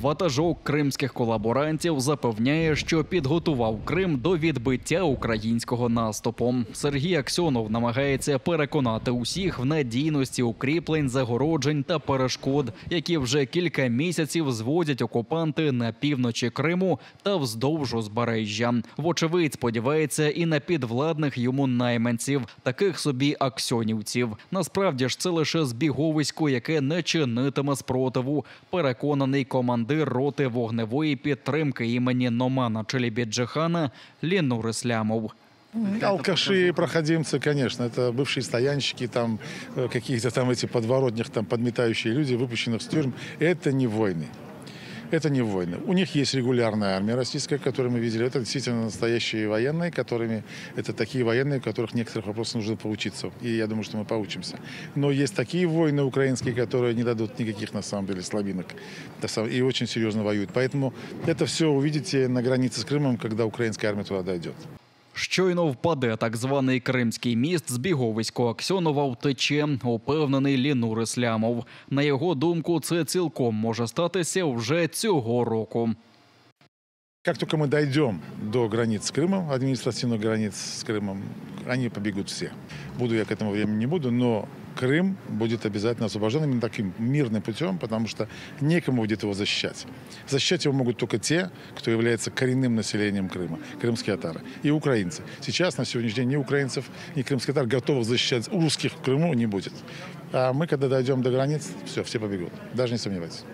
Ватажок кримських колаборантів запевняє, що підготував Крим до відбиття українського наступу. Сергій Аксьонов намагається переконати усіх в надійності укріплень, загороджень та перешкод, які вже кілька місяців зводять окупанти на півночі Криму та вздовж узбережжя. Вочевидь, сподівається і на підвладних йому найманців, таких собі аксьонівців. Насправді ж це лише збіговисько, яке не чинитиме спротиву, переконаний командир роти вогневої підтримки імені Номана Челебіджихана Ленур Ислямов. Алкаши, проходимцы, конечно, это бывшие стоянщики, там каких-то там эти подворотнях, там подметающие люди, выпущенных с тюрьм. Это не войны. Это не войны. У них есть регулярная армия российская, которую мы видели. Это действительно настоящие военные, это такие военные, у которых некоторых вопросов нужно поучиться. И я думаю, что мы поучимся. Но есть такие воины украинские, которые не дадут никаких, на самом деле, слабинок. И очень серьезно воюют. Поэтому это все увидите на границе с Крымом, когда украинская армия туда дойдет. Щойно впаде так званий Кримський міст, збіговисько Аксьонова втече, упевнений Ленур Ислямов. На його думку, це цілком може статися вже цього року. Как только мы дойдем до границ с Крымом, административных границ с Крымом, они побегут все. Буду я к этому времени не буду, но Крым будет обязательно освобожден именно таким мирным путем, потому что некому будет его защищать. Защищать его могут только те, кто является коренным населением Крыма, крымские татары и украинцы. Сейчас, на сегодняшний день, ни украинцев, ни крымских татар готовых защищать русских в Крыму не будет. А мы, когда дойдем до границ, все побегут, даже не сомневайтесь.